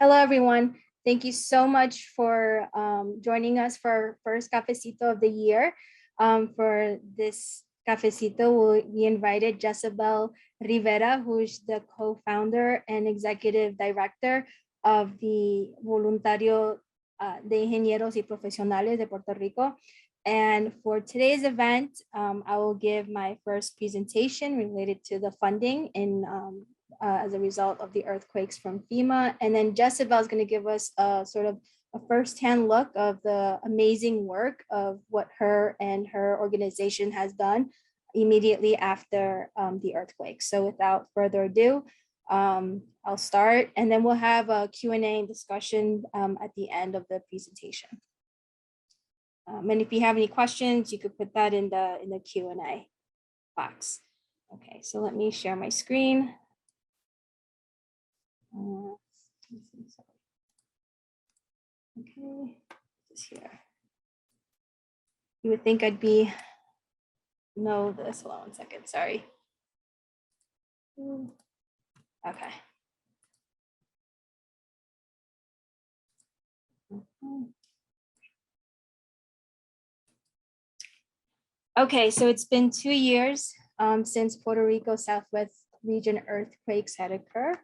Hello, everyone. Thank you so much for joining us for our first Cafecito of the year. For this Cafecito, we invited Jesabel Rivera, who's the co-founder and executive director of the Voluntariado de Ingenieros y Profesionales de Puerto Rico. And for today's event, I will give my first presentation related to the funding in as a result of the earthquakes from FEMA. And then Jesabel is going to give us a sort of a firsthand look of the amazing work of what her and her organization has done immediately after the earthquake. So without further ado, I'll start, and then we'll have a Q&A and discussion at the end of the presentation. And if you have any questions, you could put that in the Q&A box. Okay, so let me share my screen. Okay, just here. You would think I'd be, no, this, hold on 1 second, sorry. Okay. Okay, so it's been 2 years since Puerto Rico Southwest region earthquakes had occurred.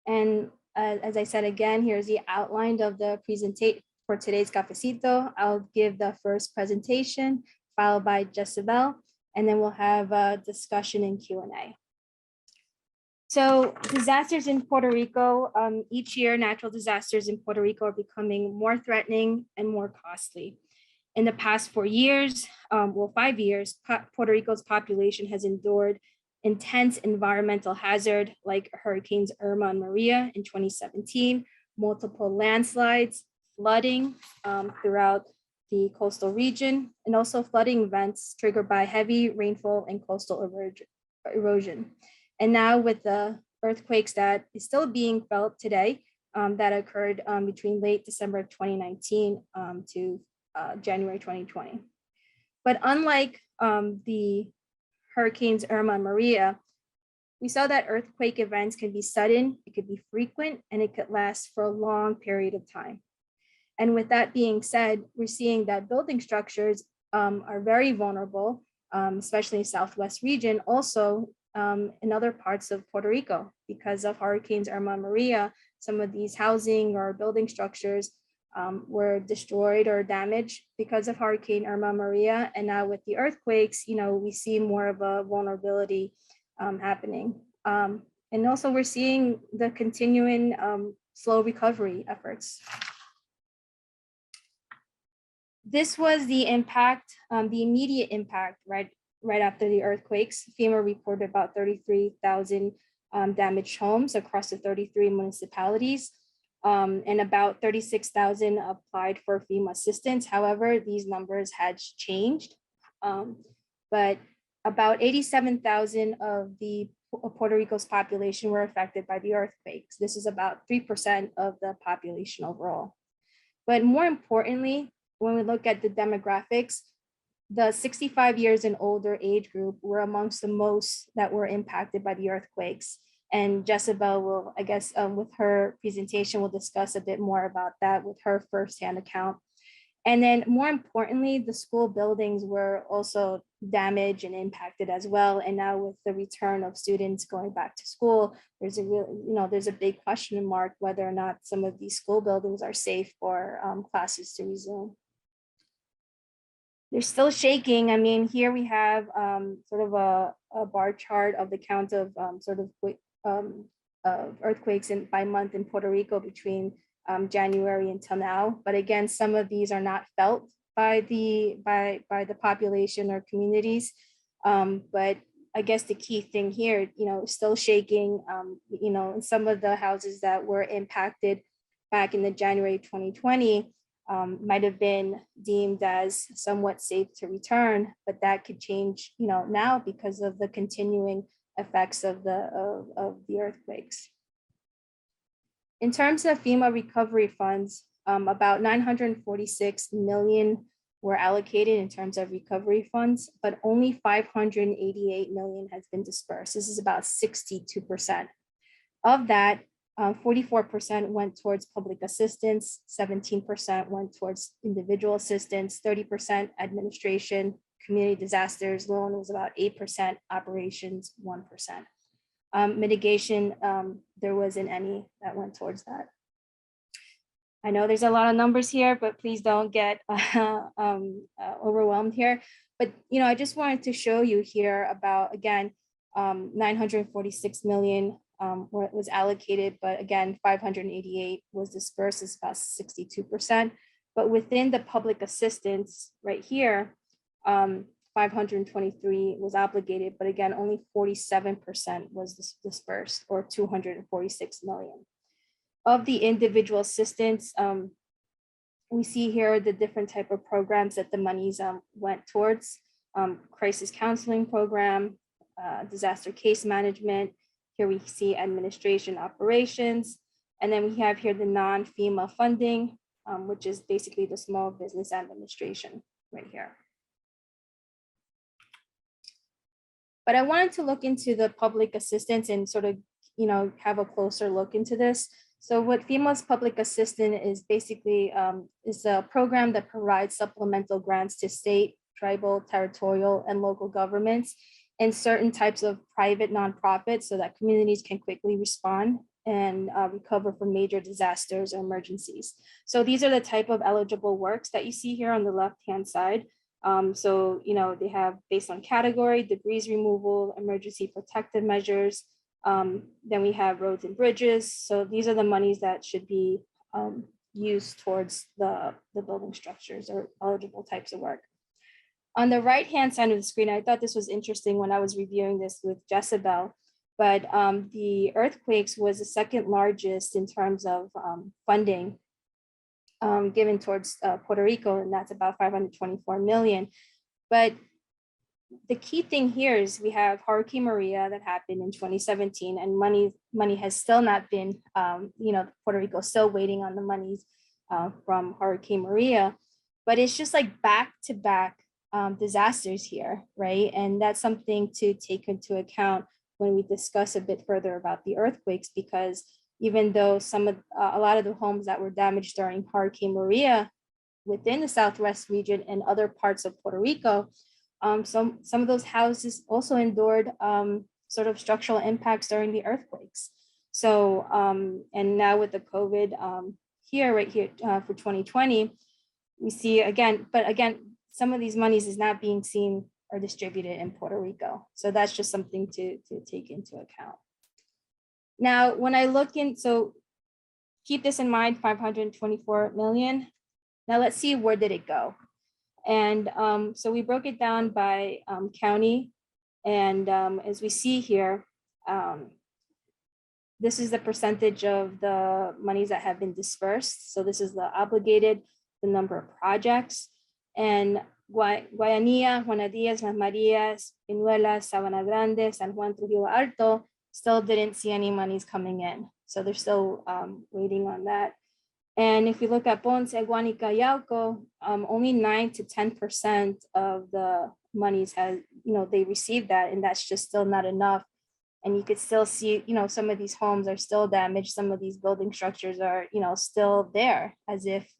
And as I said again, here's the outline of the presentation for today's Cafecito. I'll give the first presentation, followed by Jesabel, and then we'll have a discussion and Q&A. So disasters in Puerto Rico, each year natural disasters in Puerto Rico are becoming more threatening and more costly. In the past 4 years, 5 years, Puerto Rico's population has endured intense environmental hazard like Hurricanes Irma and Maria in 2017, multiple landslides, flooding throughout the coastal region, and also flooding events triggered by heavy rainfall and coastal erosion. And now with the earthquakes that is still being felt today that occurred between late December 2019 to January 2020. But unlike the Hurricanes Irma and Maria, we saw that earthquake events can be sudden, it could be frequent, and it could last for a long period of time. And with that being said, we're seeing that building structures are very vulnerable, especially in the Southwest region, also in other parts of Puerto Rico. Because of Hurricanes Irma and Maria, some of these housing or building structures were destroyed or damaged because of Hurricane Irma Maria. And now with the earthquakes, we see more of a vulnerability happening. And also we're seeing the continuing slow recovery efforts. This was the impact, the immediate impact right after the earthquakes. FEMA reported about 33,000 damaged homes across the 33 municipalities. And about 36,000 applied for FEMA assistance. However, these numbers had changed, but about 87,000 of the Puerto Rico's population were affected by the earthquakes. This is about 3% of the population overall. But more importantly, when we look at the demographics, the 65 years and older age group were amongst the most that were impacted by the earthquakes. And Jesabel will, I guess, with her presentation, will discuss a bit more about that with her firsthand account. And then more importantly, the school buildings were also damaged and impacted as well. And now with the return of students going back to school, there's a big question mark whether or not some of these school buildings are safe for classes to resume. They're still shaking. I mean, here we have sort of a bar chart of the count of earthquakes by month in Puerto Rico between January until now. But again, some of these are not felt by the population or communities. But I guess the key thing here, still shaking. In some of the houses that were impacted back in the January 2020 might have been deemed as somewhat safe to return, but that could change, now because of the continuing effects of the earthquakes. In terms of FEMA recovery funds, about 946 million were allocated in terms of recovery funds, but only 588 million has been dispersed. This is about 62%. Of that, 44% went towards public assistance, 17% went towards individual assistance, 30% administration, community disasters loan was about 8%, operations 1%. Mitigation, there wasn't any that went towards that. I know there's a lot of numbers here, but please don't get overwhelmed here. But I just wanted to show you here about, again, 946 million was allocated, but again, 588 was dispersed, is about 62%. But within the public assistance right here, 523 was obligated, but again, only 47% was dispersed, or 246 million. Of the individual assistance, we see here the different type of programs that the monies went towards. Crisis counseling program, disaster case management. Here we see administration operations. And then we have here the non-FEMA funding, which is basically the small business administration right here. But I wanted to look into the public assistance and sort of, have a closer look into this. So what FEMA's public assistance is basically is a program that provides supplemental grants to state, tribal, territorial, and local governments and certain types of private nonprofits so that communities can quickly respond and recover from major disasters or emergencies. So these are the type of eligible works that you see here on the left-hand side. So, they have based on category, debris removal, emergency protective measures. Then we have roads and bridges. So these are the monies that should be used towards the building structures or eligible types of work. On the right-hand side of the screen, I thought this was interesting when I was reviewing this with Jesabel, but the earthquakes was the second largest in terms of funding given towards Puerto Rico, and that's about 524 million. But the key thing here is we have Hurricane Maria that happened in 2017, and money has still not been, Puerto Rico still waiting on the monies from Hurricane Maria, but it's just like back-to-back disasters here, right? And that's something to take into account when we discuss a bit further about the earthquakes, because even though a lot of the homes that were damaged during Hurricane Maria within the Southwest region and other parts of Puerto Rico, some of those houses also endured sort of structural impacts during the earthquakes. So, and now with the COVID right here for 2020, we see again, some of these monies is not being seen or distributed in Puerto Rico. So that's just something to take into account. Now, when I look in, so keep this in mind, 524 million. Now let's see, where did it go? And so we broke it down by county. And as we see here, this is the percentage of the monies that have been dispersed. So this is the obligated, the number of projects. And Guayanilla, Juana Díaz, Las Marías, Pinuelas, Sabana Grande, San Juan, Trujillo Alto still didn't see any monies coming in. So they're still waiting on that. And if you look at Ponce, Guanica, Yauco, only 9 to 10% of the monies has, they received that, and that's just still not enough. And you could still see, some of these homes are still damaged. Some of these building structures are, still there, as if,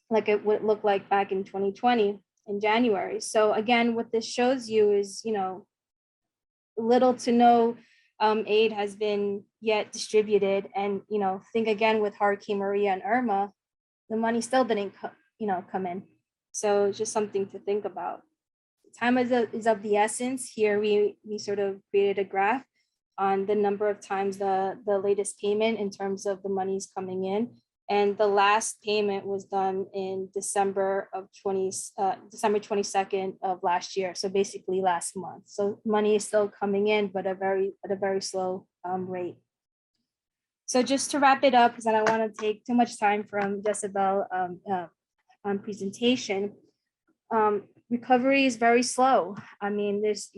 like it would look like back in 2020 in January. So again, what this shows you is, little to no aid has been yet distributed. And, think again with Hurricane Maria and Irma, the money still didn't, come in. So it's just something to think about. Time is of the essence. Here we sort of created a graph on the number of times the latest payment in terms of the monies coming in. And the last payment was done in December 22nd of last year. So basically last month. So money is still coming in, but at a very slow rate. So just to wrap it up, because I don't want to take too much time from Jesabel on presentation, recovery is very slow. I mean, there's,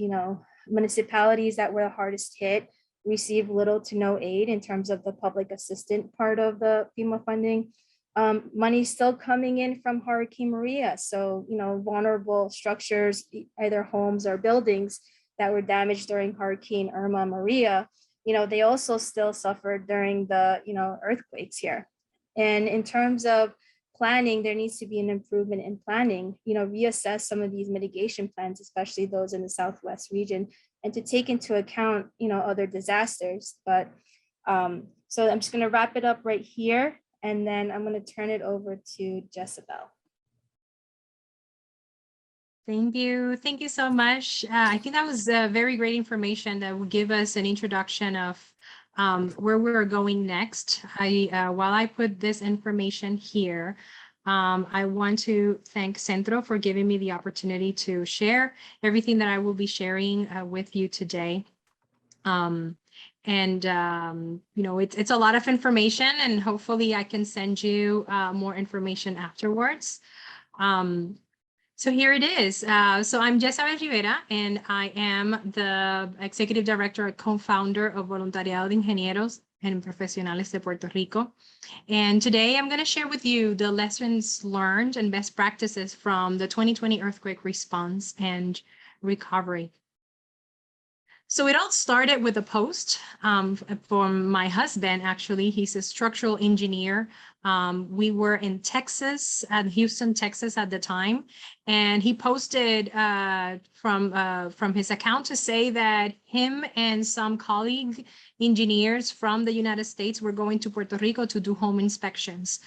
municipalities that were the hardest hit receive little to no aid in terms of the public assistance part of the FEMA funding. Money still coming in from Hurricane Maria. So, vulnerable structures, either homes or buildings that were damaged during Hurricane Irma, Maria, they also still suffered during the, earthquakes here. And in terms of planning, there needs to be an improvement in planning, reassess some of these mitigation plans, especially those in the Southwest region, and to take into account, other disasters. But so I'm just going to wrap it up right here, and then I'm going to turn it over to Jesabel. Thank you. Thank you so much. I think that was very great information that will give us an introduction of where we're going next. While I put this information here, I want to thank Centro for giving me the opportunity to share everything that I will be sharing with you today. It's a lot of information, and hopefully I can send you more information afterwards. So here it is. So I'm Jesabel Rivera, and I am the Executive Director and Co-founder of Voluntariado de Ingenieros and Profesionales de Puerto Rico. And today I'm going to share with you the lessons learned and best practices from the 2020 earthquake response and recovery. So it all started with a post from my husband. Actually, he's a structural engineer. We were in Texas, at Houston, Texas at the time, and he posted from his account to say that him and some colleague engineers from the United States were going to Puerto Rico to do home inspections,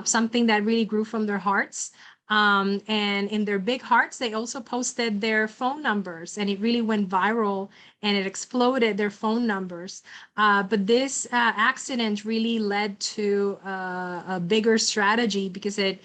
something that really grew from their hearts. And in their big hearts, they also posted their phone numbers, and it really went viral, and it exploded their phone numbers. But this accident really led to a bigger strategy, because it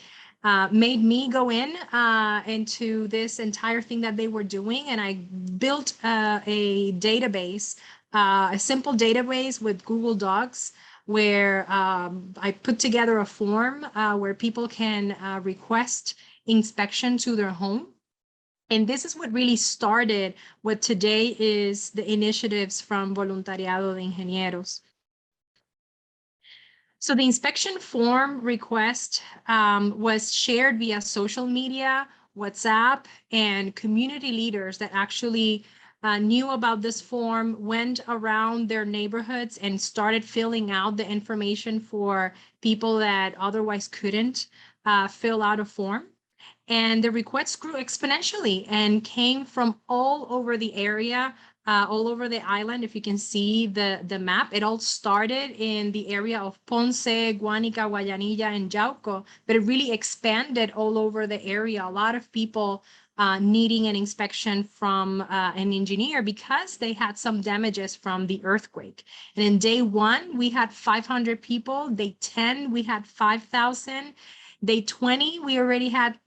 made me go into this entire thing that they were doing. And I built a database, a simple database with Google Docs, where I put together a form where people can request inspection to their home. And this is what really started what today is the initiatives from Voluntariado de Ingenieros. So the inspection form request was shared via social media, WhatsApp, and community leaders that actually knew about this form, went around their neighborhoods and started filling out the information for people that otherwise couldn't fill out a form. And the requests grew exponentially and came from all over the area, all over the island. If you can see the map, it all started in the area of Ponce, Guanica, Guayanilla, and Yauco, but it really expanded all over the area. A lot of people needing an inspection from an engineer because they had some damages from the earthquake. And in day 1, we had 500 people. Day 10, we had 5,000. Day 20, we already had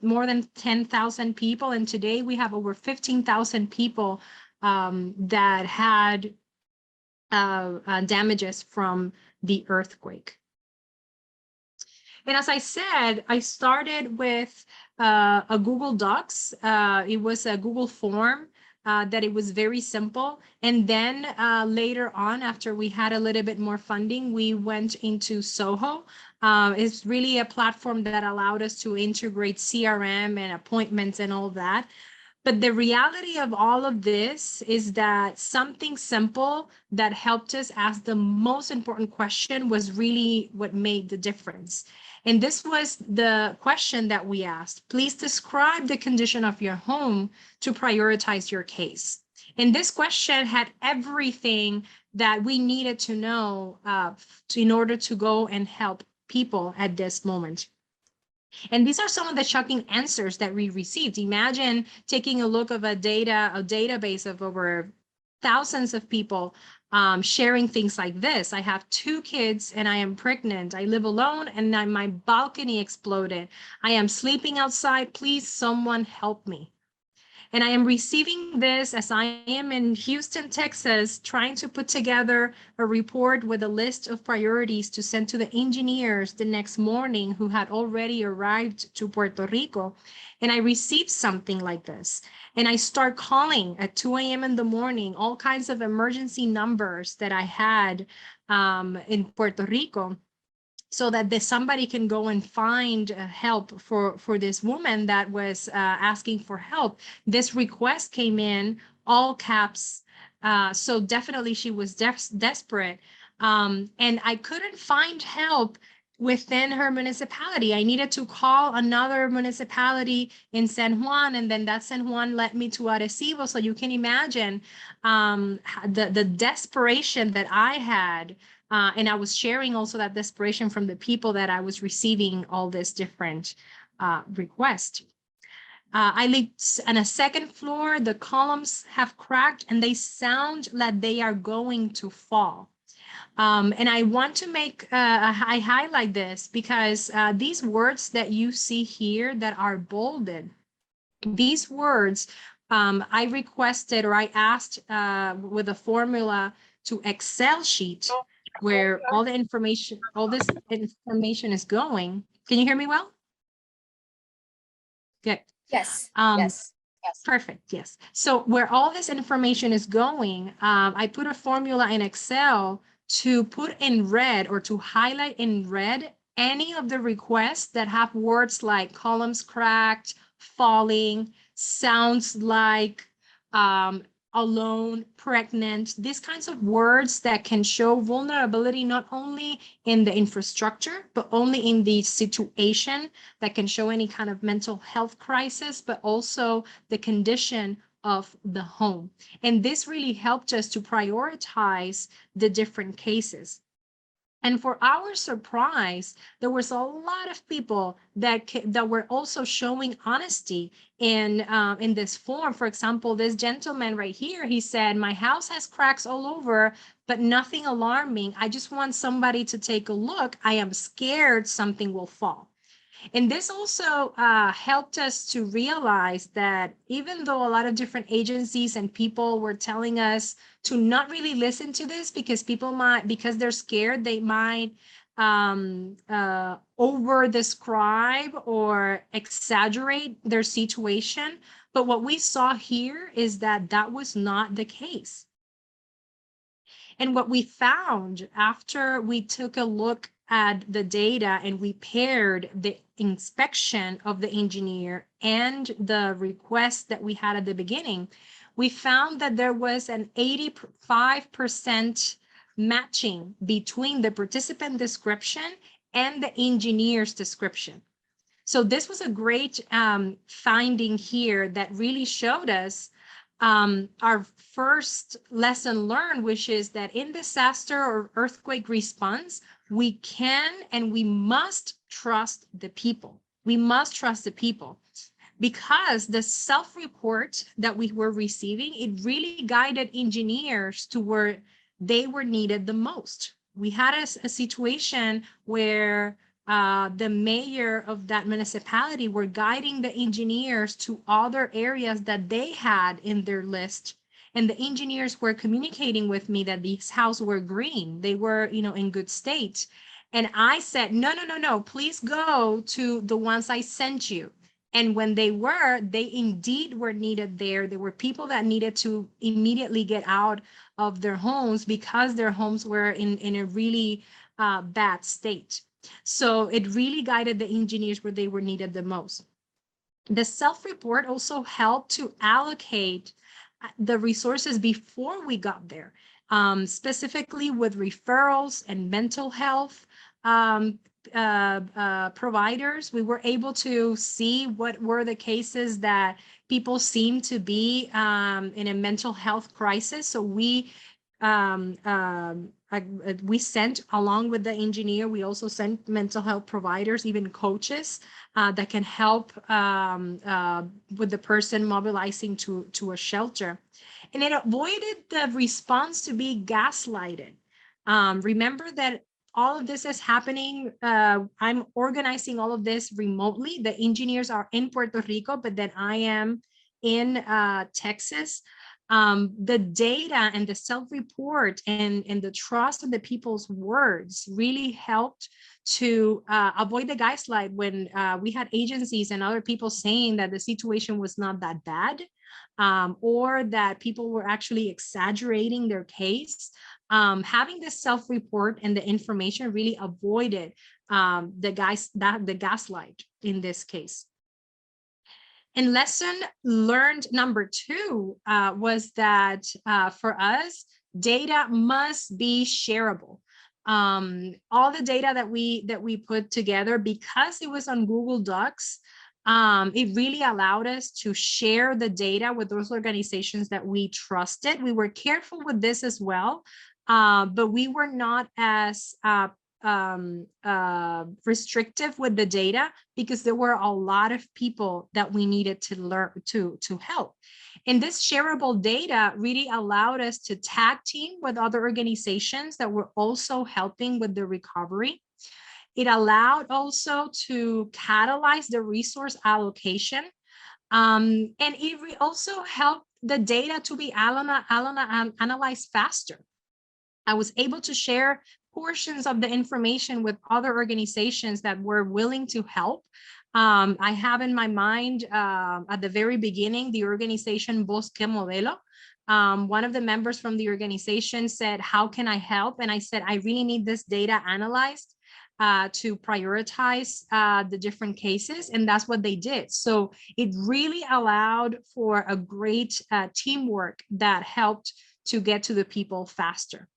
more than 10,000 people. And today we have over 15,000 people that had damages from the earthquake. And as I said, I started with a Google Docs. It was a Google form that it was very simple. And then later on, after we had a little bit more funding, we went into Soho. It's really a platform that allowed us to integrate CRM and appointments and all that. But the reality of all of this is that something simple that helped us ask the most important question was really what made the difference. And this was the question that we asked: please describe the condition of your home to prioritize your case. And this question had everything that we needed to know in order to go and help people at this moment. And these are some of the shocking answers that we received. Imagine taking a look of a database of over thousands of people sharing things like this. I have 2 kids and I am pregnant. I live alone and my balcony exploded. I am sleeping outside. Please, someone help me. And I am receiving this as I am in Houston, Texas, trying to put together a report with a list of priorities to send to the engineers the next morning who had already arrived to Puerto Rico. And I received something like this. And I start calling at 2 a.m. in the morning, all kinds of emergency numbers that I had in Puerto Rico, so that somebody can go and find help for this woman that was asking for help. This request came in, all caps, So definitely she was desperate. And I couldn't find help within her municipality. I needed to call another municipality in San Juan, and then that San Juan led me to Arecibo. So you can imagine the desperation that I had. And I was sharing also that desperation from the people that I was receiving all this different requests. I live on a second floor. The columns have cracked and they sound like they are going to fall. And I want to make, I highlight this because these words that you see here that are bolded, these words, I requested or I asked with a formula to Excel sheet where all the information, all this information is going. Can you hear me well? Good. Yes, Um, yes. Perfect. Yes. So where all this information is going, I put a formula in Excel to put in red or to highlight in red any of the requests that have words like columns cracked, falling, sounds like, alone, pregnant, these kinds of words that can show vulnerability not only in the infrastructure, but only in the situation that can show any kind of mental health crisis, but also the condition of the home. And this really helped us to prioritize the different cases. And for our surprise, there was a lot of people that were also showing honesty in this form. For example, this gentleman right here, he said, my house has cracks all over, but nothing alarming. I just want somebody to take a look. I am scared something will fall. And this also helped us to realize that even though a lot of different agencies and people were telling us to not really listen to this because people might, because they're scared, they might over describe or exaggerate their situation. But what we saw here is that that was not the case. And what we found after we took a look at the data and we paired the inspection of the engineer and the request that we had at the beginning, we found that there was an 85% matching between the participant description and the engineer's description. So this was a great finding here that really showed us our first lesson learned, which is that in disaster or earthquake response, we can and we must trust the people. We must trust the people because the self-report that we were receiving, it really guided engineers to where they were needed the most. We had a situation where the mayor of that municipality were guiding the engineers to other areas that they had in their list. And the engineers were communicating with me that these houses were green. They were, in good state. And I said, no, please go to the ones I sent you. And when they indeed were needed there. There were people that needed to immediately get out of their homes because their homes were in a really bad state. So it really guided the engineers where they were needed the most. The self-report also helped to allocate the resources before we got there, specifically with referrals and mental health providers. We were able to see what were the cases that people seemed to be in a mental health crisis. So we sent, along with the engineer, we also sent mental health providers, even coaches that can help with the person mobilizing to a shelter. And it avoided the response to be gaslighted. Remember that all of this is happening. I'm organizing all of this remotely. The engineers are in Puerto Rico, but then I am in Texas. The data and the self-report and the trust of the people's words really helped to avoid the gaslight when we had agencies and other people saying that the situation was not that bad, or that people were actually exaggerating their case. Having this self-report and the information really avoided the gaslight in this case. And lesson learned number 2 was that for us, data must be shareable. All the data that we put together, because it was on Google Docs, it really allowed us to share the data with those organizations that we trusted. We were careful with this as well, but we were not as restrictive with the data, because there were a lot of people that we needed to learn to help. And this shareable data really allowed us to tag team with other organizations that were also helping with the recovery. It allowed also to catalyze the resource allocation. And it also helped the data to be analyzed faster. I was able to share portions of the information with other organizations that were willing to help. I have in my mind at the very beginning, the organization Bosque Modelo. One of the members from the organization said, how can I help? And I said, I really need this data analyzed to prioritize the different cases. And that's what they did. So it really allowed for a great teamwork that helped to get to the people faster.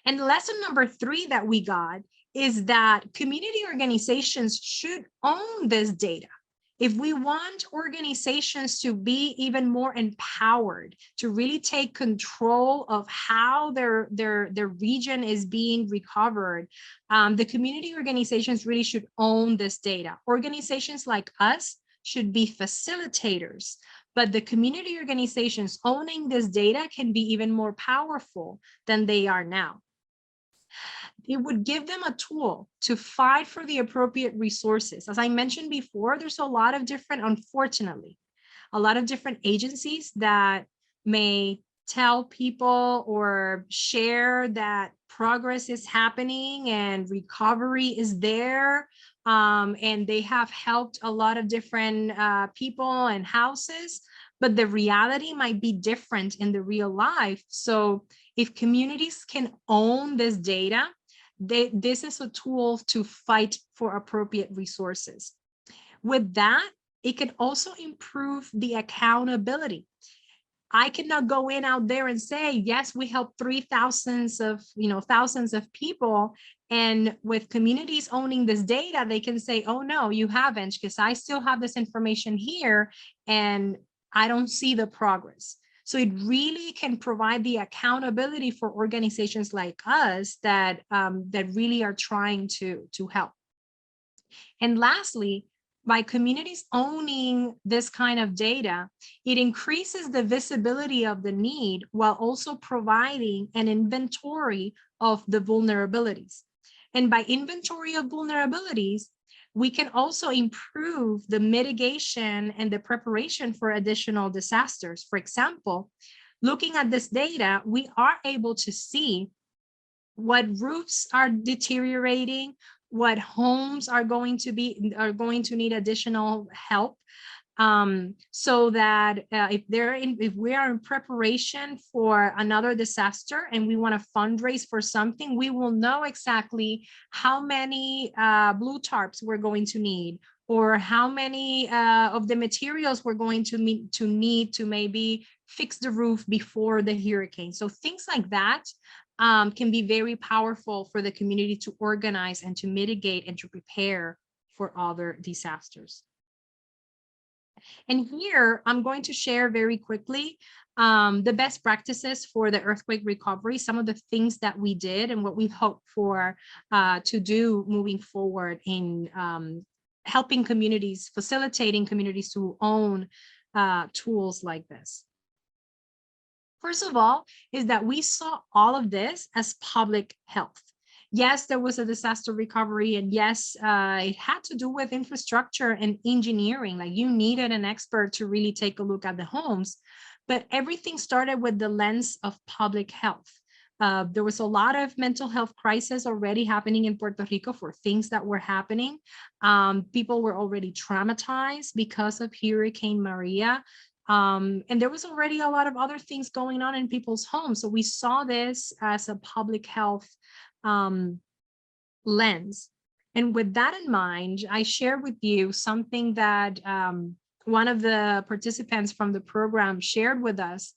And lesson number 3 that we got is that community organizations should own this data. If we want organizations to be even more empowered, to really take control of how their region is being recovered, the community organizations really should own this data. Organizations like us should be facilitators, but the community organizations owning this data can be even more powerful than they are now. It would give them a tool to fight for the appropriate resources. As I mentioned before, there's a lot of different, unfortunately, a lot of different agencies that may tell people or share that progress is happening and recovery is there. And they have helped a lot of different people and houses, but the reality might be different in the real life. So if communities can own this data, this is a tool to fight for appropriate resources. With that, it can also improve the accountability. I cannot go in out there and say, yes, we helped thousands of people. And with communities owning this data, they can say, oh, no, you haven't, because I still have this information here and I don't see the progress. So it really can provide the accountability for organizations like us that really are trying to help. And lastly, by communities owning this kind of data, it increases the visibility of the need while also providing an inventory of the vulnerabilities. And by inventory of vulnerabilities, we can also improve the mitigation and the preparation for additional disasters. For example, looking at this data, we are able to see what roofs are deteriorating, what homes are going to need additional help, so that if we are in preparation for another disaster and we want to fundraise for something, we will know exactly how many blue tarps we're going to need, or how many of the materials we're going to need to maybe fix the roof before the hurricane. So things like that can be very powerful for the community to organize and to mitigate and to prepare for other disasters. And here I'm going to share very quickly the best practices for the earthquake recovery, some of the things that we did and what we hope for to do moving forward in helping communities, facilitating communities to own tools like this. First of all, is that we saw all of this as public health. Yes, there was a disaster recovery, and yes, it had to do with infrastructure and engineering. Like, you needed an expert to really take a look at the homes, but everything started with the lens of public health. There was a lot of mental health crisis already happening in Puerto Rico for things that were happening. People were already traumatized because of Hurricane Maria. And there was already a lot of other things going on in people's homes. So we saw this as a public health lens. And with that in mind, I share with you something that one of the participants from the program shared with us.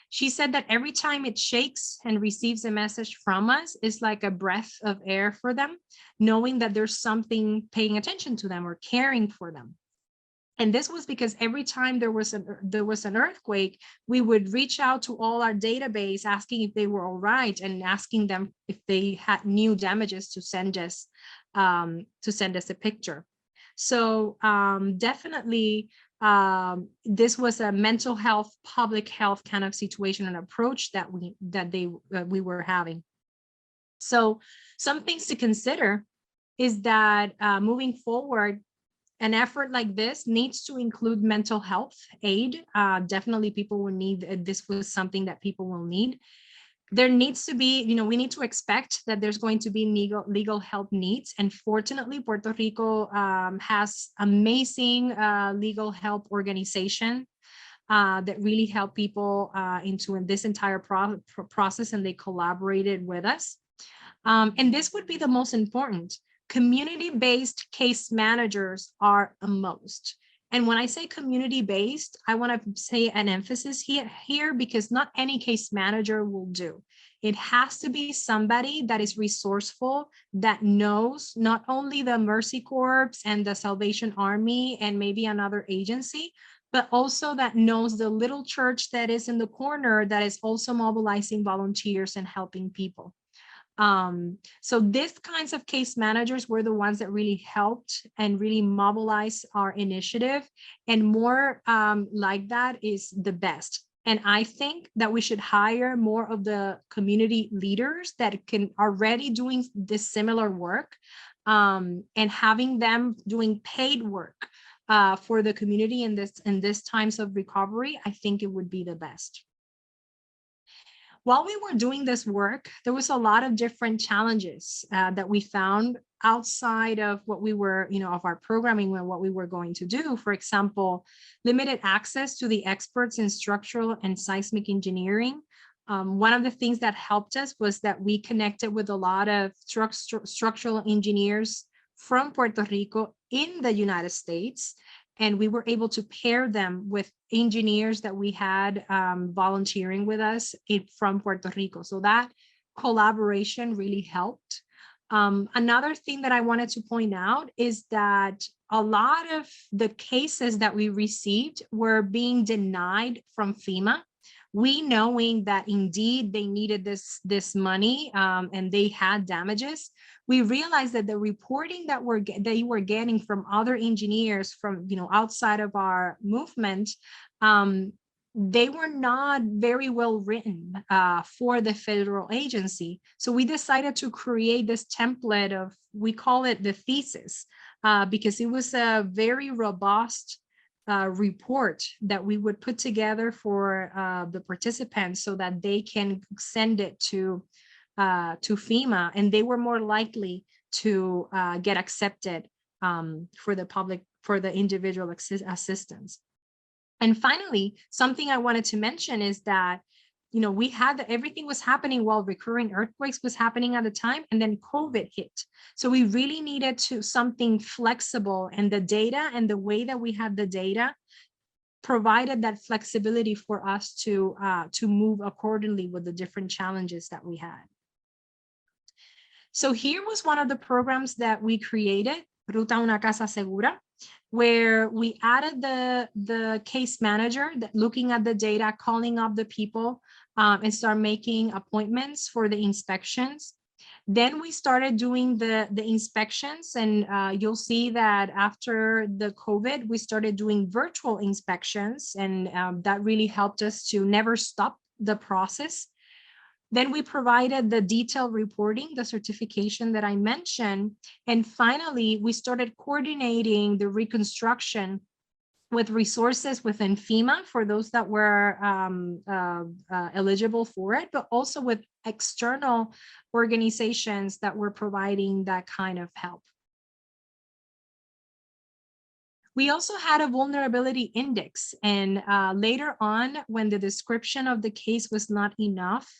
She said that every time it shakes and receives a message from us, it's like a breath of air for them, knowing that there's something paying attention to them or caring for them. And this was because every time there was an earthquake, we would reach out to all our database, asking if they were all right and asking them if they had new damages to send us a picture. So definitely, this was a mental health, public health kind of situation and approach that we were having. So some things to consider is that moving forward, an effort like this needs to include mental health aid. Definitely people will need, this was something that people will need. There needs to be, we need to expect that there's going to be legal help needs. And fortunately, Puerto Rico has amazing legal help organization that really help people into this entire process, and they collaborated with us. And this would be the most important. Community-based case managers are a most. And when I say community-based, I want to say an emphasis here because not any case manager will do. It has to be somebody that is resourceful, that knows not only the Mercy Corps and the Salvation Army and maybe another agency, but also that knows the little church that is in the corner that is also mobilizing volunteers and helping people. So these kinds of case managers were the ones that really helped and really mobilized our initiative, and more like that is the best. And I think that we should hire more of the community leaders that are already doing this similar work, and having them doing paid work for the community in this times of recovery. I think it would be the best. While we were doing this work, there was a lot of different challenges that we found outside of what we were, of our programming and what we were going to do. For example, limited access to the experts in structural and seismic engineering. One of the things that helped us was that we connected with a lot of structural engineers from Puerto Rico in the United States. And we were able to pair them with engineers that we had volunteering with us from Puerto Rico. So that collaboration really helped. Another thing that I wanted to point out is that a lot of the cases that we received were being denied from FEMA. We knowing that indeed they needed this money and they had damages, we realized that the reporting that they were getting from other engineers from outside of our movement, they were not very well written for the federal agency. So we decided to create this template of, we call it the thesis, because it was a very robust report that we would put together for the participants so that they can send it to FEMA, and they were more likely to get accepted for the individual assistance. And finally, something I wanted to mention is that we had everything was happening while recurring earthquakes was happening at the time, and then COVID hit. So we really needed something flexible, and the data and the way that we had the data provided that flexibility for us to move accordingly with the different challenges that we had. So here was one of the programs that we created, Ruta Una Casa Segura, where we added the case manager that looking at the data, calling up the people, and start making appointments for the inspections. Then we started doing the inspections, and you'll see that after the COVID, we started doing virtual inspections, and that really helped us to never stop the process. Then we provided the detailed reporting, the certification that I mentioned. And finally, we started coordinating the reconstruction with resources within FEMA for those that were eligible for it, but also with external organizations that were providing that kind of help. We also had a vulnerability index, and later on, when the description of the case was not enough,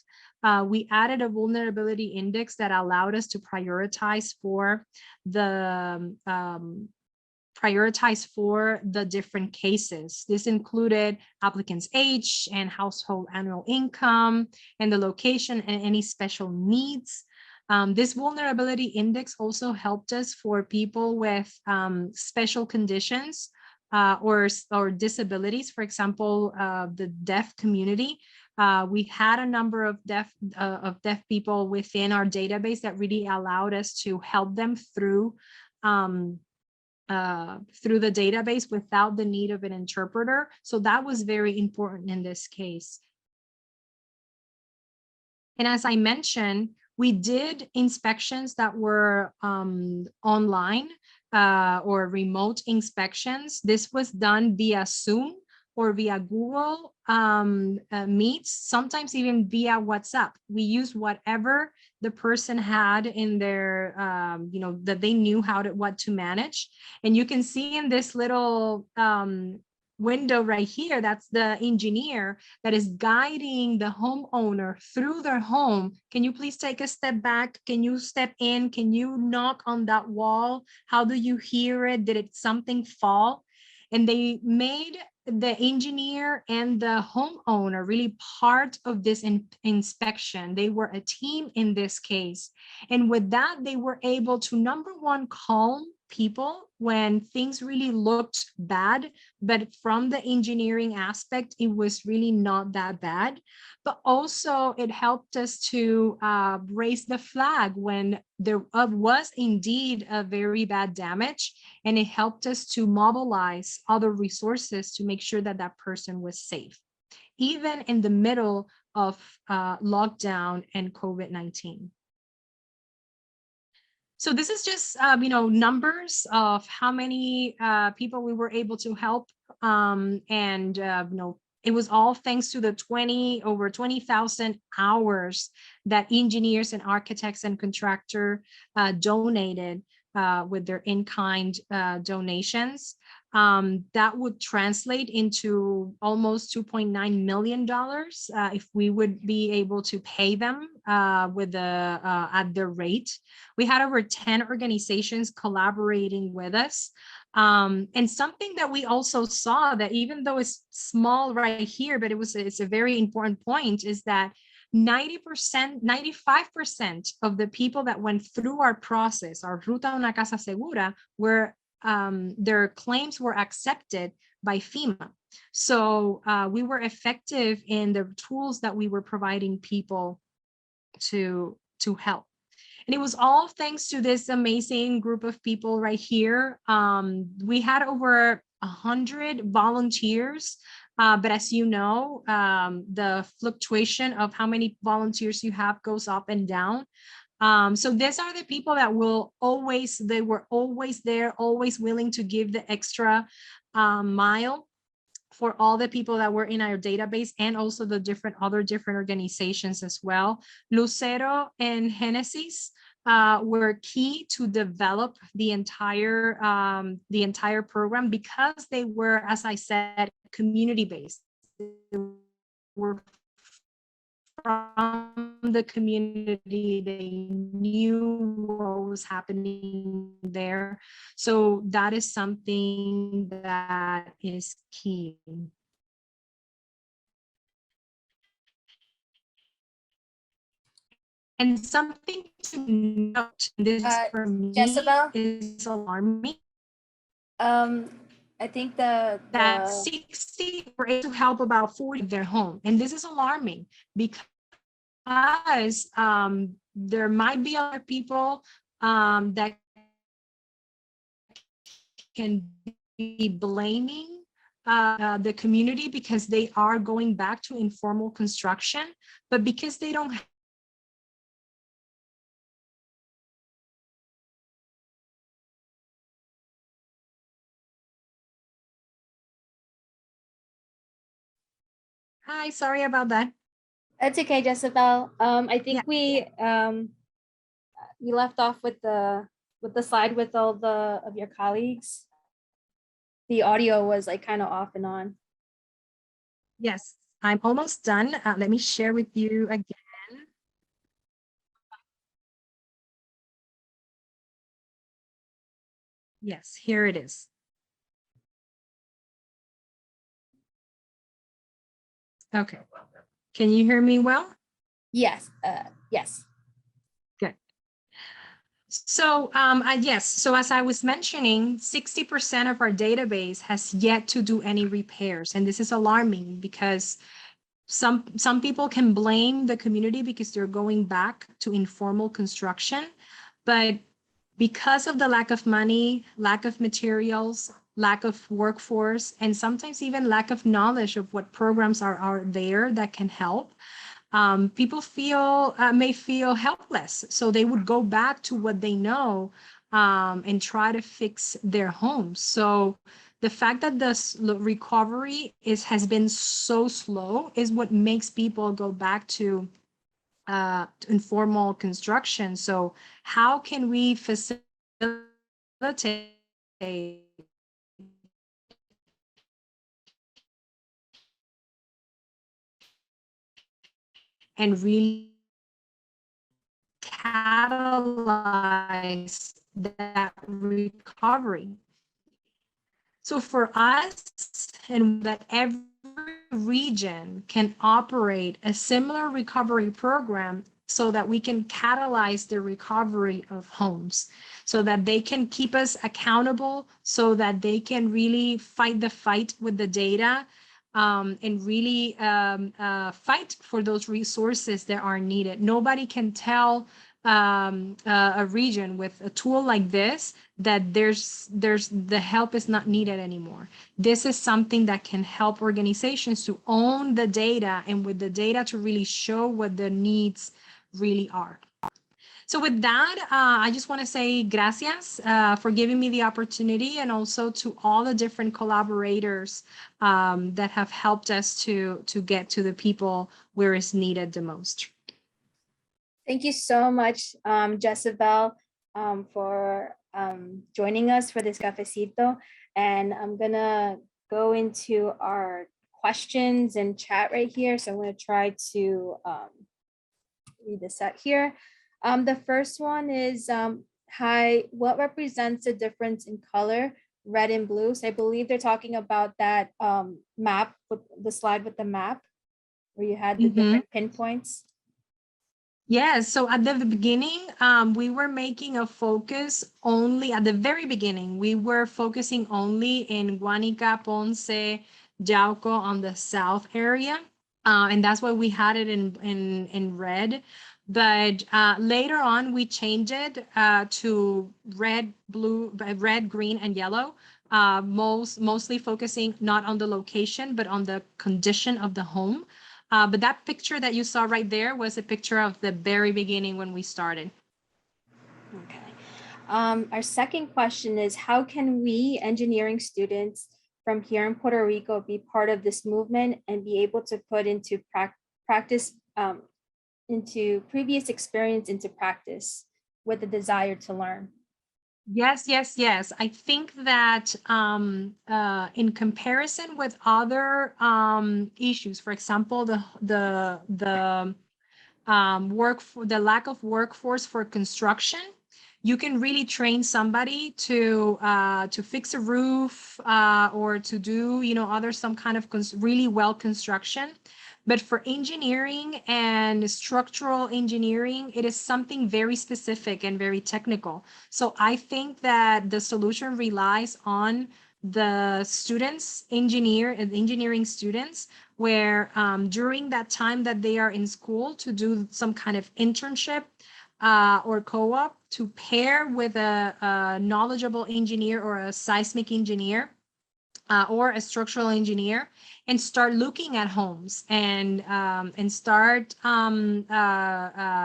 we added a vulnerability index that allowed us to prioritize for the prioritized for the different cases. This included applicant's age and household annual income and the location and any special needs. This vulnerability index also helped us for people with special conditions or disabilities. For example, the deaf community. We had a number of deaf people within our database that really allowed us to help them through the database without the need of an interpreter. So that was very important in this case. And as I mentioned, we did inspections that were online or remote inspections. This was done via Zoom or via Google Meets, sometimes even via WhatsApp. We used whatever the person had in their, that they knew what to manage. And you can see in this little window right here, that's the engineer that is guiding the homeowner through their home. Can you please take a step back? Can you step in? Can you knock on that wall? How do you hear it? Did something fall? And they made the engineer and the homeowner really part of this inspection. They were a team in this case. And with that, they were able to, number one, calm people when things really looked bad, but from the engineering aspect, it was really not that bad. But also it helped us to raise the flag when there was indeed a very bad damage, and it helped us to mobilize other resources to make sure that that person was safe, even in the middle of lockdown and COVID-19. So this is just, numbers of how many people we were able to help. It was all thanks to the over 20,000 hours that engineers and architects and contractor donated with their in-kind donations. That would translate into almost $2.9 million if we would be able to pay them at their rate. We had over 10 organizations collaborating with us. And something that we also saw, that even though it's small right here, but it's a very important point, is that 90%, 95% of the people that went through our process, our Ruta a una Casa Segura, were their claims were accepted by FEMA. So we were effective in the tools that we were providing people to help. And it was all thanks to this amazing group of people right here. We had over 100 volunteers, but as you know, the fluctuation of how many volunteers you have goes up and down. So these are the people that they were always there, always willing to give the extra mile for all the people that were in our database, and also the other different organizations as well. Lucero and Genesis were key to develop the entire program, because they were, as I said, community-based. They were from the community, they knew what was happening there. So that is something that is key. And something to note, this for me Jesabel? is alarming. I think that 60 were able to help about 40 of their home. And this is alarming because there might be other people that can be blaming the community because they are going back to informal construction, but because they don't Hi, sorry about that. That's okay, Jesabel. I think Yeah. we left off with the slide with all of your colleagues. The audio was like kind of off and on. Yes, I'm almost done. Let me share with you again. Yes, here it is. Okay. Can you hear me well? Yes, yes. Good. So yes, so as I was mentioning, 60% of our database has yet to do any repairs. And this is alarming because some people can blame the community because they're going back to informal construction. But because of the lack of money, lack of materials, lack of workforce, and sometimes even lack of knowledge of what programs are there that can help, people may feel helpless. So they would go back to what they know and try to fix their homes. So the fact that the recovery has been so slow is what makes people go back to informal construction. So how can we facilitate and really catalyze that recovery? So for us, and that every region can operate a similar recovery program so that we can catalyze the recovery of homes, so that they can keep us accountable, so that they can really fight the fight with the data, and really fight for those resources that are needed. Nobody can tell a region with a tool like this that there's the help is not needed anymore. This is something that can help organizations to own the data, and with the data to really show what the needs really are. So with that, I just want to say gracias for giving me the opportunity, and also to all the different collaborators that have helped us to get to the people where it's needed the most. Thank you so much, Jesabel, for joining us for this cafecito. And I'm gonna go into our questions and chat right here. So I'm gonna try to read this out here. The first one is, hi, what represents the difference in color, red and blue? So I believe they're talking about that map, with the slide with the map, where you had the different pinpoints. Yes, so at the beginning, we were making a focus only at the very beginning. We were focusing only in Guanica, Ponce, Yauco on the south area, and that's why we had it in red. But later on, we changed it to red, blue, red, green, and yellow. Mostly focusing not on the location, but on the condition of the home. But that picture that you saw right there was a picture of the very beginning when we started. Okay. Our second question is, how can we engineering students from here in Puerto Rico be part of this movement and be able to put into practice, into previous experience into practice with the desire to learn? Yes, yes, yes. I think that in comparison with other issues, for example, the the lack of workforce for construction, you can really train somebody to fix a roof or to do other some kind of really well construction. But for engineering and structural engineering, it is something very specific and very technical. So I think that the solution relies on the students, engineering students, where during that time that they are in school, to do some kind of internship or co-op, to pair with a knowledgeable engineer or a seismic engineer or a structural engineer, and start looking at homes and start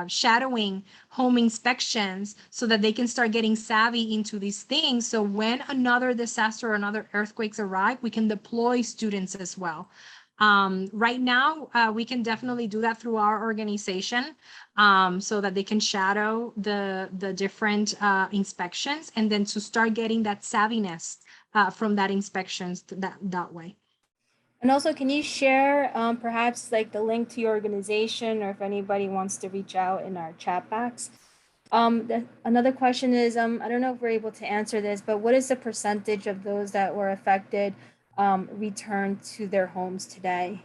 shadowing home inspections, so that they can start getting savvy into these things. So when another disaster or another earthquakes arrive, we can deploy students as well. Right now, we can definitely do that through our organization, so that they can shadow the different inspections, and then to start getting that savviness from that inspections that way. And also, can you share perhaps like the link to your organization, or if anybody wants to reach out in our chat box? Another question is, I don't know if we're able to answer this, but what is the percentage of those that were affected returned to their homes today?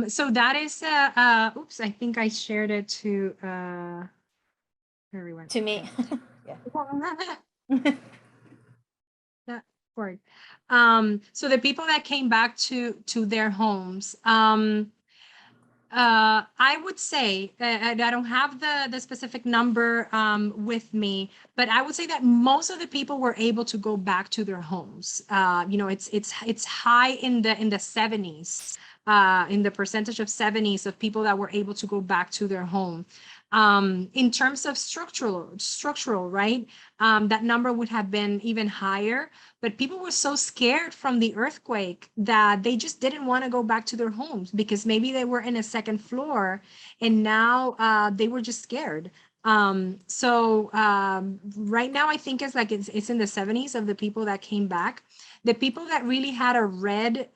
So that is, oops, I think I shared it to everyone. To me. That worked. So the people that came back to their homes, I would say, and I don't have the specific number with me, but I would say that most of the people were able to go back to their homes. You know, it's high in the 70s, in the percentage of 70s of people that were able to go back to their home. In terms of structural, right? That number would have been even higher, but people were so scared from the earthquake that they just didn't want to go back to their homes because maybe they were in a second floor and now they were just scared. Right now I think it's in the 70s of the people that came back. The people that really had a red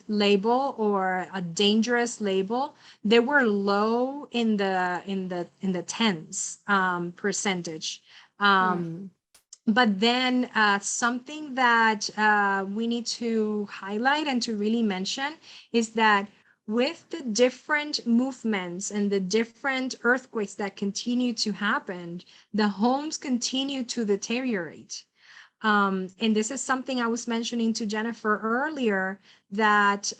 label or a dangerous label, they were low in the tens percentage. But then something that we need to highlight and to really mention is that with the different movements and the different earthquakes that continue to happen, the homes continue to deteriorate. And this is something I was mentioning to Jennifer earlier, that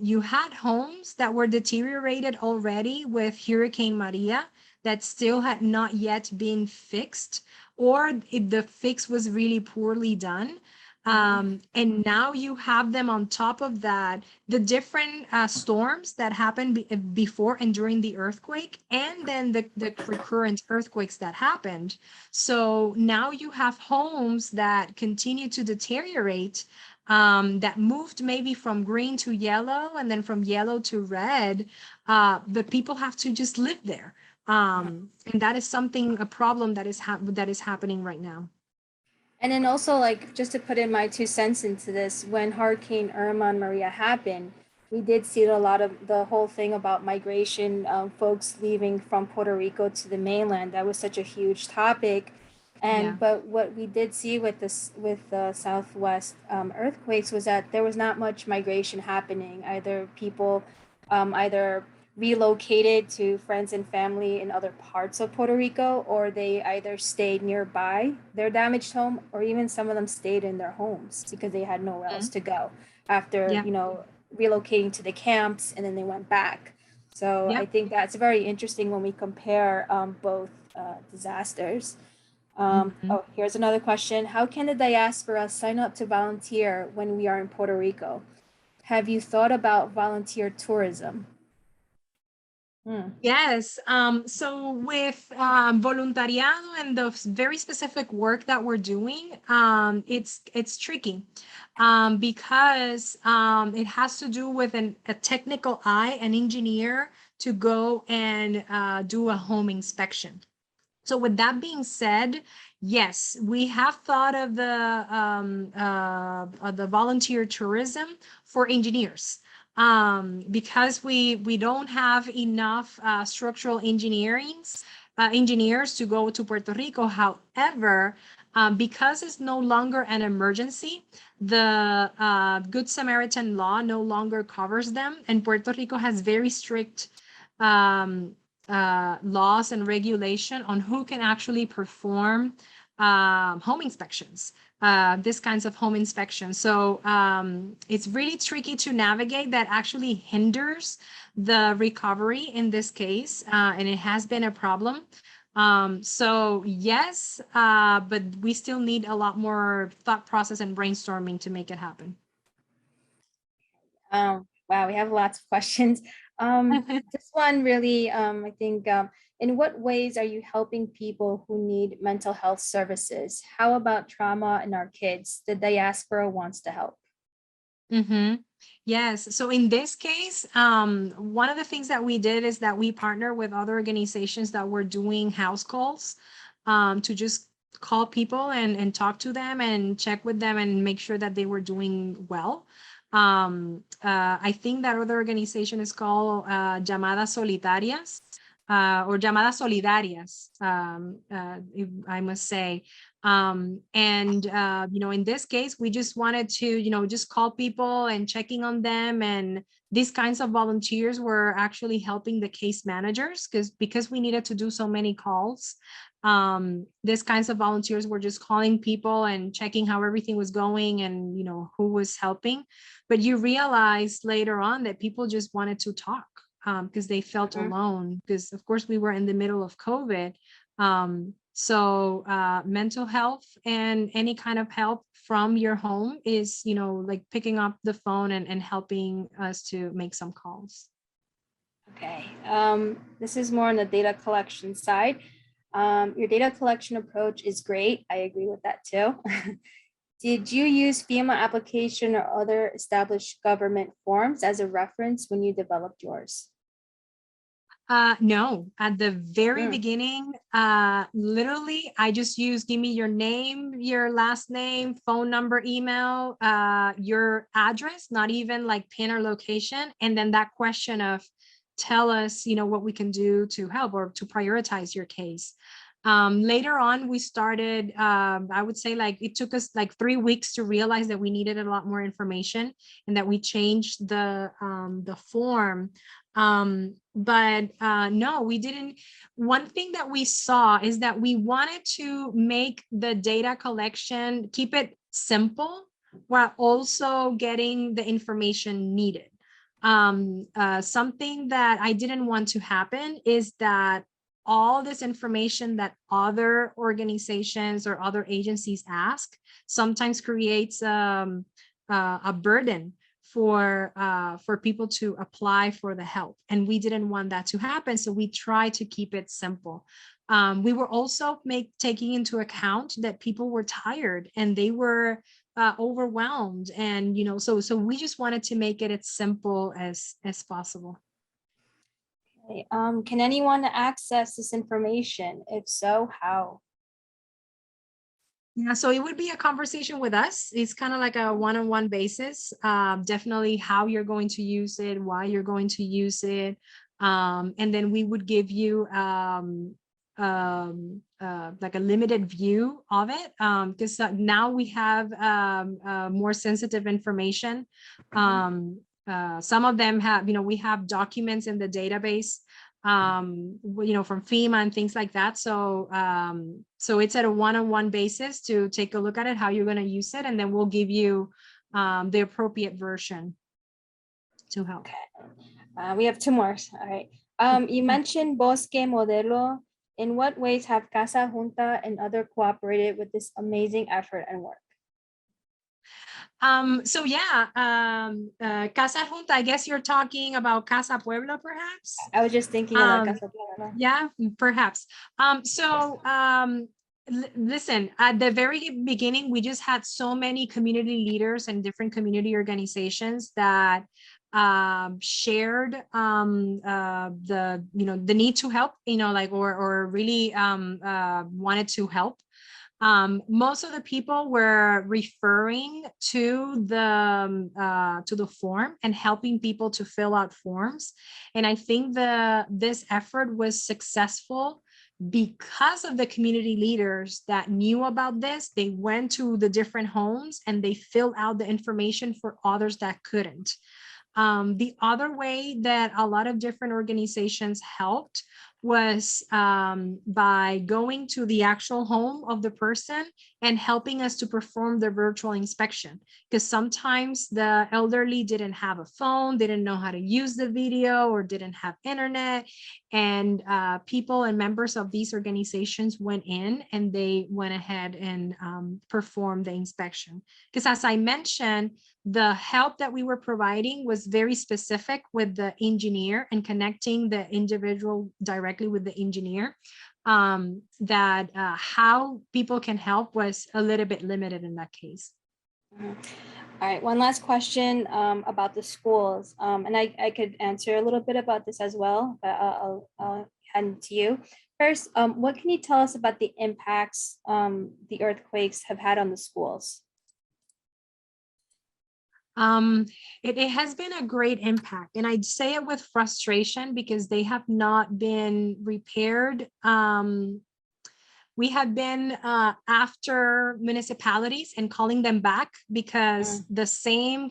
you had homes that were deteriorated already with Hurricane Maria that still had not yet been fixed, or if the fix was really poorly done. And now you have them on top of that, the different storms that happened before and during the earthquake, and then the recurrent earthquakes that happened. So now you have homes that continue to deteriorate, that moved maybe from green to yellow and then from yellow to red, but people have to just live there. And that is a problem that is happening right now. And then also, like, just to put in my 2 cents into this, when Hurricane Irma and Maria happened, we did see a lot of the whole thing about migration, folks leaving from Puerto Rico to the mainland. That was such a huge topic. And Yeah. but what we did see with the Southwest earthquakes was that there was not much migration happening. Either people either relocated to friends and family in other parts of Puerto Rico, or they either stayed nearby their damaged home, or even some of them stayed in their homes because they had nowhere else to go after, Yeah. you know, relocating to the camps, and then they went back. So Yeah. I think that's very interesting when we compare both disasters. Oh, here's another question. How can the diaspora sign up to volunteer when we are in Puerto Rico? Have you thought about volunteer tourism? Yes. So with Voluntariado and the very specific work that we're doing, it's tricky because it has to do with a technical eye, an engineer to go and do a home inspection. So with that being said, yes, we have thought of the volunteer tourism for engineers, because we don't have enough structural engineers to go to Puerto Rico. However, because it's no longer an emergency, the Good Samaritan law no longer covers them, and Puerto Rico has very strict laws and regulation on who can actually perform home inspections, this kinds of home inspections. So it's really tricky to navigate. That actually hinders the recovery in this case, and it has been a problem. So yes, but we still need a lot more thought process and brainstorming to make it happen. Wow, we have lots of questions. This one really, I think, in what ways are you helping people who need mental health services? How about trauma in our kids? The diaspora wants to help. Yes. So in this case, one of the things that we did is that we partner with other organizations that were doing house calls, to just call people and talk to them and check with them and make sure that they were doing well. I think that other organization is called Llamadas Solitarias, or Llamadas Solidarias, if I must say. In this case, we just wanted to, just call people and checking on them. And these kinds of volunteers were actually helping the case managers because we needed to do so many calls. These kinds of volunteers were just calling people and checking how everything was going and, who was helping. But you realize later on that people just wanted to talk because they felt alone, because of course we were in the middle of COVID. So mental health and any kind of help from your home is, like picking up the phone and helping us to make some calls. Okay, this is more on the data collection side. Your data collection approach is great. I agree with that too. Did you use FEMA application or other established government forms as a reference when you developed yours? No, at the very beginning, literally, I just used, give me your name, your last name, phone number, email, your address, not even like pin or location. And then that question of tell us, what we can do to help or to prioritize your case. Later on, we started, I would say like it took us like 3 weeks to realize that we needed a lot more information and that we changed the form. No, we didn't. One thing that we saw is that we wanted to make the data collection, keep it simple while also getting the information needed. Something that I didn't want to happen is that all this information that other organizations or other agencies ask sometimes creates a burden for people to apply for the help. And we didn't want that to happen. So we tried to keep it simple. We were also taking into account that people were tired and they were overwhelmed. And, so we just wanted to make it as simple as possible. Okay. Can anyone access this information? If so, how? Yeah, so it would be a conversation with us. It's kind of like a one-on-one basis. Definitely how you're going to use it, why you're going to use it. And then we would give you like a limited view of it, because now we have more sensitive information. Some of them have, we have documents in the database, from FEMA and things like that. So it's at a one-on-one basis to take a look at it, how you're going to use it, and then we'll give you the appropriate version to help. Okay. We have 2 more. All right. You mentioned Bosque Modelo. In what ways have Casa Junta and other cooperated with this amazing effort and work? So yeah, Casa Junta, I guess you're talking about Casa Puebla, perhaps? I was just thinking about Casa Puebla. Yeah, perhaps. Listen, at the very beginning, we just had so many community leaders and different community organizations that shared the need to help, or really wanted to help. Most of the people were referring to the form and helping people to fill out forms. And I think this effort was successful because of the community leaders that knew about this. They went to the different homes and they filled out the information for others that couldn't. The other way that a lot of different organizations helped was by going to the actual home of the person and helping us to perform the virtual inspection, because sometimes the elderly didn't have a phone, didn't know how to use the video, or didn't have internet. And people and members of these organizations went in and they went ahead and performed the inspection. Because as I mentioned, the help that we were providing was very specific with the engineer and connecting the individual directly with the engineer. That how people can help was a little bit limited in that case. All right, one last question about the schools. And I could answer a little bit about this as well, but I'll hand to you. First, what can you tell us about the impacts the earthquakes have had on the schools? It has been a great impact, and I'd say it with frustration because they have not been repaired We have been after municipalities and calling them back because the same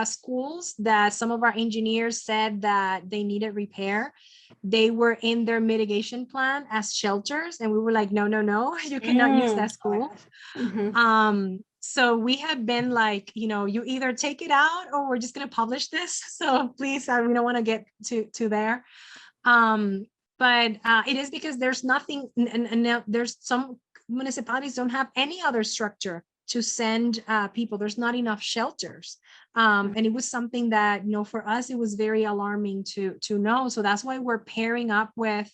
schools that some of our engineers said that they needed repair, they were in their mitigation plan as shelters. And we were like, no, no, no, you cannot use that school. So we have been like, you know, you either take it out or we're just going to publish this. So please, we don't want to get to there. But it is because there's nothing, and there's some municipalities don't have any other structure to send people. There's not enough shelters. And it was something that, you know, for us, it was very alarming to know. So that's why we're pairing up with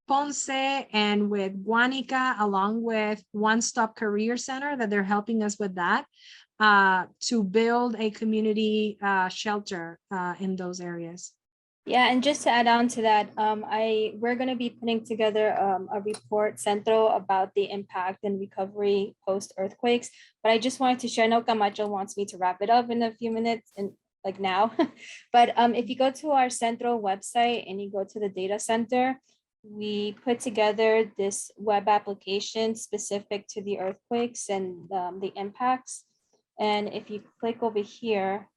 Ponce and with Guanica, along with One Stop Career Center, that they're helping us with that, to build a community shelter in those areas. Yeah, and just to add on to that, we're going to be putting together a report, Centro, about the impact and recovery post earthquakes. But I just wanted to share, I know Camacho wants me to wrap it up in a few minutes, and like now. But if you go to our Centro website and you go to the data center, we put together this web application specific to the earthquakes and the impacts. And if you click over here,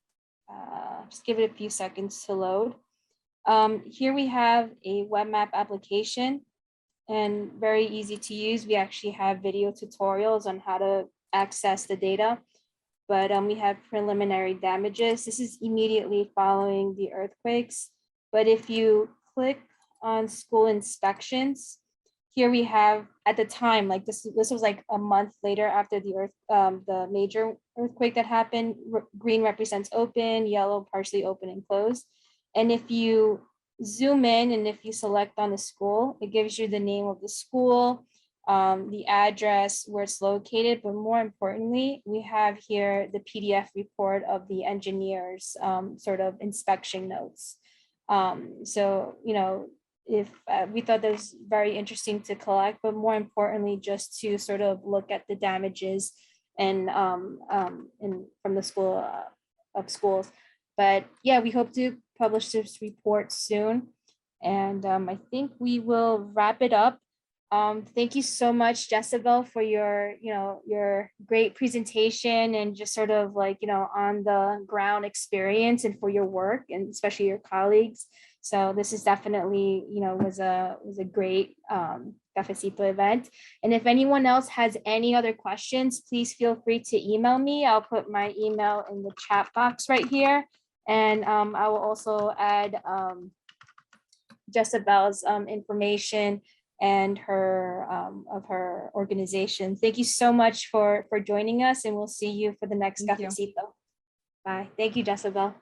just give it a few seconds to load. Here we have a web map application, and very easy to use. We actually have video tutorials on how to access the data, but we have preliminary damages. This is immediately following the earthquakes. But if you click on school inspections, here we have, at the time, like this was like a month later after the major earthquake that happened. Green represents open, yellow partially open and closed. And if you zoom in and if you select on the school, it gives you the name of the school, the address, where it's located. But more importantly, we have here the PDF report of the engineers sort of inspection notes. So, you know, if we thought that was very interesting to collect, but more importantly, just to sort of look at the damages and from the school of schools. But yeah, we hope to publish this report soon. And I think we will wrap it up. Thank you so much, Jesabel, for your great presentation and just sort of like, you know, on the ground experience, and for your work, and especially your colleagues. So this is definitely, you know, was a great Cafecito event. And if anyone else has any other questions, please feel free to email me. I'll put my email in the chat box right here. And I will also add Jesabel's information and her of her organization. Thank you so much for joining us, and we'll see you for the next Cafecito. Bye. Thank you, Jesabel.